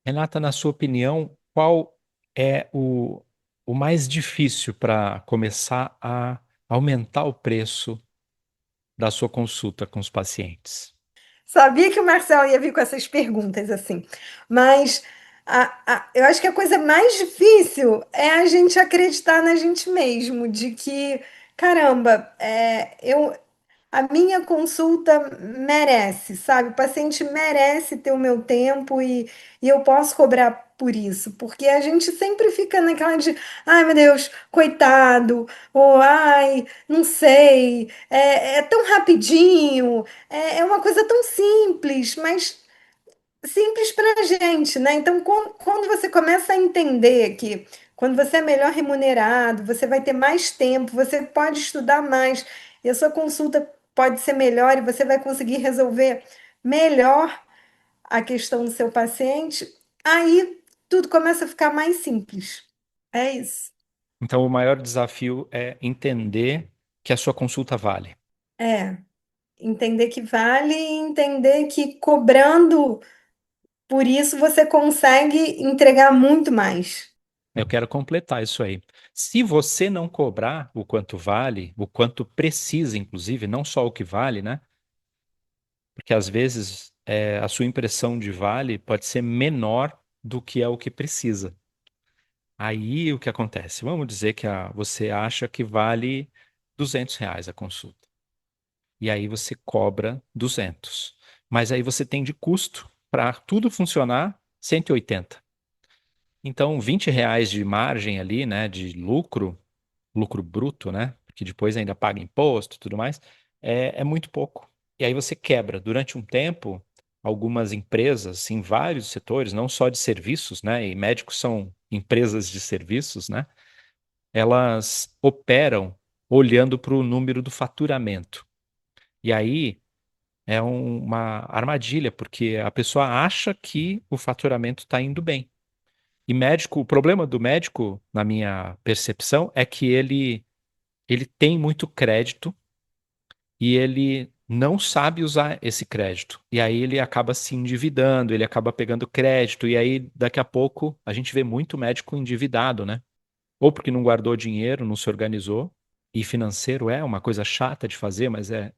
Renata, na sua opinião, qual é o mais difícil para começar a aumentar o preço da sua consulta com os pacientes? Sabia que o Marcel ia vir com essas perguntas assim, mas eu acho que a coisa mais difícil é a gente acreditar na gente mesmo, de que, caramba, a minha consulta merece, sabe? O paciente merece ter o meu tempo e eu posso cobrar por isso, porque a gente sempre fica naquela de, ai meu Deus, coitado, ou ai, não sei, é tão rapidinho, é uma coisa tão simples, mas simples para a gente, né? Então, quando você começa a entender que quando você é melhor remunerado, você vai ter mais tempo, você pode estudar mais, e a sua consulta pode ser melhor e você vai conseguir resolver melhor a questão do seu paciente, aí tudo começa a ficar mais simples. É isso. Então, o maior desafio é entender que a sua consulta vale. É, entender que vale e entender que cobrando por isso você consegue entregar muito mais. Eu quero completar isso aí. Se você não cobrar o quanto vale, o quanto precisa, inclusive, não só o que vale, né? Porque às vezes a sua impressão de vale pode ser menor do que é o que precisa. Aí o que acontece? Vamos dizer que você acha que vale R$ 200 a consulta. E aí você cobra 200. Mas aí você tem de custo para tudo funcionar 180. Então, R$ 20 de margem ali, né, de lucro, lucro bruto, né, que depois ainda paga imposto e tudo mais, é muito pouco. E aí você quebra. Durante um tempo, algumas empresas em vários setores, não só de serviços, né, e médicos são empresas de serviços, né, elas operam olhando para o número do faturamento. E aí é uma armadilha, porque a pessoa acha que o faturamento está indo bem. E médico, o problema do médico, na minha percepção, é que ele tem muito crédito e ele não sabe usar esse crédito. E aí ele acaba se endividando, ele acaba pegando crédito, e aí daqui a pouco a gente vê muito médico endividado, né? Ou porque não guardou dinheiro, não se organizou. E financeiro é uma coisa chata de fazer, mas é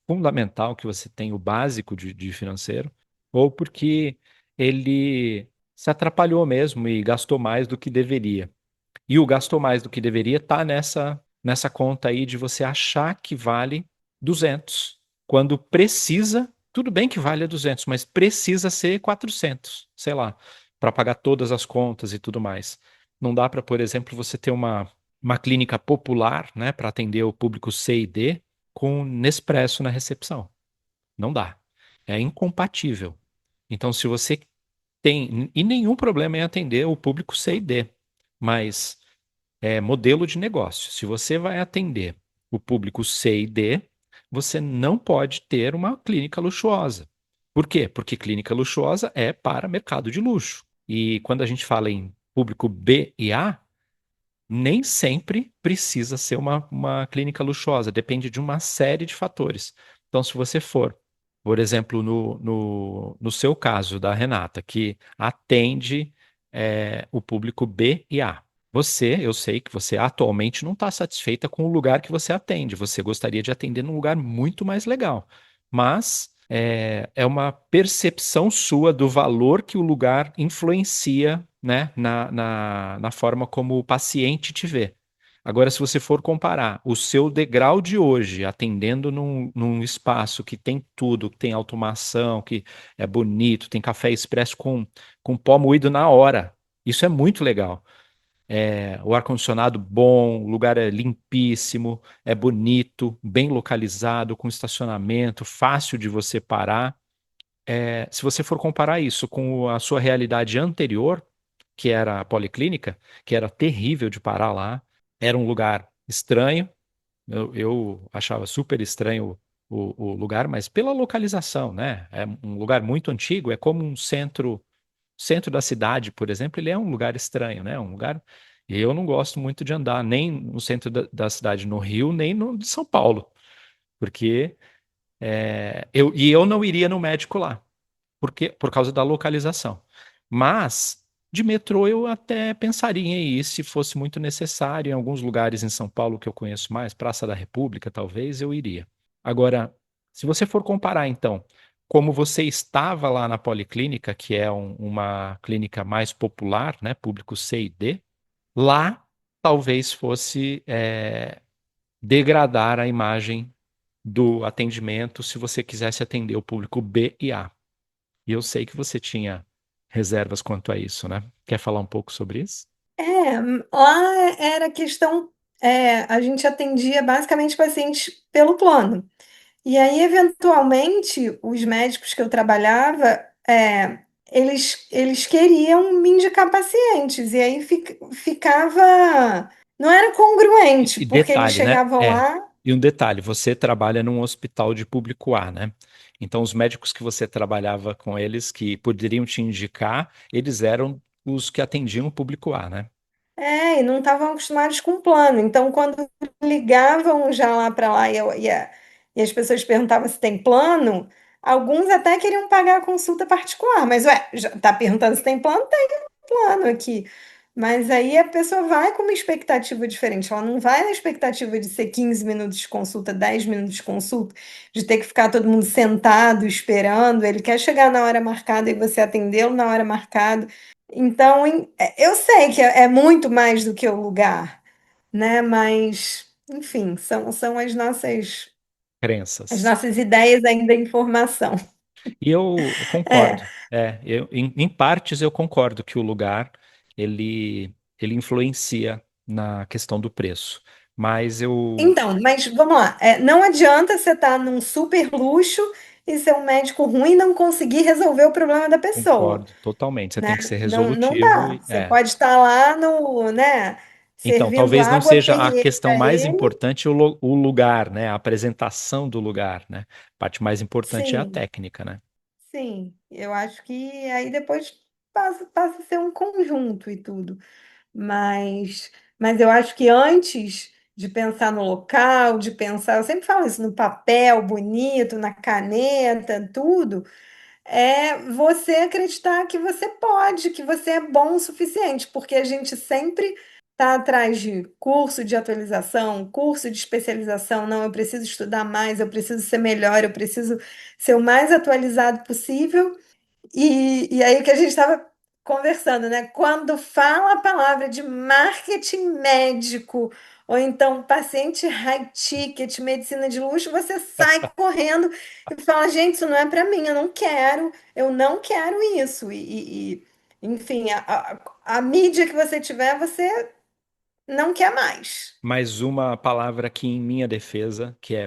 fundamental que você tenha o básico de financeiro. Ou porque ele se atrapalhou mesmo e gastou mais do que deveria. E o gastou mais do que deveria tá nessa conta aí de você achar que vale 200, quando precisa, tudo bem que vale 200, mas precisa ser 400, sei lá, para pagar todas as contas e tudo mais. Não dá para, por exemplo, você ter uma clínica popular, né, para atender o público C e D com Nespresso na recepção. Não dá. É incompatível. Então, se você tem, e nenhum problema em atender o público C e D, mas modelo de negócio. Se você vai atender o público C e D, você não pode ter uma clínica luxuosa. Por quê? Porque clínica luxuosa é para mercado de luxo. E quando a gente fala em público B e A, nem sempre precisa ser uma clínica luxuosa, depende de uma série de fatores. Então, se você for, por exemplo, no seu caso da Renata, que atende o público B e A, eu sei que você atualmente não está satisfeita com o lugar que você atende, você gostaria de atender num lugar muito mais legal, mas é uma percepção sua do valor que o lugar influencia, né, na forma como o paciente te vê. Agora, se você for comparar o seu degrau de hoje, atendendo num espaço que tem tudo, que tem automação, que é bonito, tem café expresso com pó moído na hora, isso é muito legal. O ar-condicionado bom, o lugar é limpíssimo, é bonito, bem localizado, com estacionamento, fácil de você parar. Se você for comparar isso com a sua realidade anterior, que era a policlínica, que era terrível de parar lá, era um lugar estranho, eu achava super estranho o lugar, mas pela localização, né? É um lugar muito antigo, é como um centro da cidade, por exemplo, ele é um lugar estranho, né? Um lugar. E eu não gosto muito de andar nem no centro da cidade no Rio, nem no de São Paulo, porque eu não iria no médico lá, porque por causa da localização. Mas de metrô eu até pensaria em ir se fosse muito necessário. Em alguns lugares em São Paulo que eu conheço mais, Praça da República, talvez, eu iria. Agora, se você for comparar, então, como você estava lá na Policlínica, que é uma clínica mais popular, né, público C e D, lá talvez fosse degradar a imagem do atendimento se você quisesse atender o público B e A. E eu sei que você tinha reservas quanto a isso, né? Quer falar um pouco sobre isso? Lá era questão, a gente atendia basicamente pacientes pelo plano. E aí, eventualmente, os médicos que eu trabalhava, eles queriam me indicar pacientes, e aí ficava. Não era congruente, E porque eles detalhe, né? chegavam lá. E um detalhe, você trabalha num hospital de público A, né? Então, os médicos que você trabalhava com eles, que poderiam te indicar, eles eram os que atendiam o público A, né? E não estavam acostumados com plano. Então, quando ligavam já lá para lá e as pessoas perguntavam se tem plano, alguns até queriam pagar a consulta particular. Mas, ué, já tá perguntando se tem plano? Tem plano aqui. Mas aí a pessoa vai com uma expectativa diferente. Ela não vai na expectativa de ser 15 minutos de consulta, 10 minutos de consulta, de ter que ficar todo mundo sentado esperando. Ele quer chegar na hora marcada e você atendê-lo na hora marcada. Então, eu sei que é muito mais do que o lugar, né? Mas, enfim, são as Crenças. nossas ideias ainda em formação. E eu É. concordo. Em partes eu concordo que o lugar ele influencia na questão do preço. Mas eu Então, mas vamos lá. Não adianta você estar num super luxo e ser um médico ruim e não conseguir resolver o problema da pessoa, concordo totalmente. Você né? tem que ser Não resolutivo dá. e Você pode estar lá no, né, Então, servindo talvez não água seja a perrier questão para mais ele. importante o lugar, né? A apresentação do lugar, né? A parte mais importante é a Sim. técnica, né? Sim, eu acho que aí depois passa a ser um conjunto e tudo. Mas, mas eu acho que antes de pensar no local, de pensar, eu sempre falo isso, no papel bonito, na caneta, tudo, é você acreditar que você pode, que você é bom o suficiente, porque a gente sempre está atrás de curso de atualização, curso de especialização. Não, eu preciso estudar mais, eu preciso ser melhor, eu preciso ser o mais atualizado possível. E aí o que a gente estava conversando, né? Quando fala a palavra de marketing médico, ou então paciente high ticket, medicina de luxo, você sai correndo e fala, gente, isso não é para mim, eu não quero isso. Enfim, a mídia que você tiver, você não quer mais. Mais uma palavra aqui em minha defesa, que é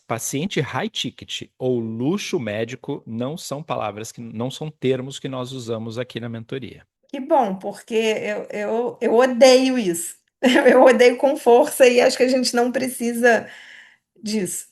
paciente high ticket ou luxo médico, não são palavras que não são termos que nós usamos aqui na mentoria. Que bom, porque eu odeio isso. Eu odeio com força e acho que a gente não precisa disso.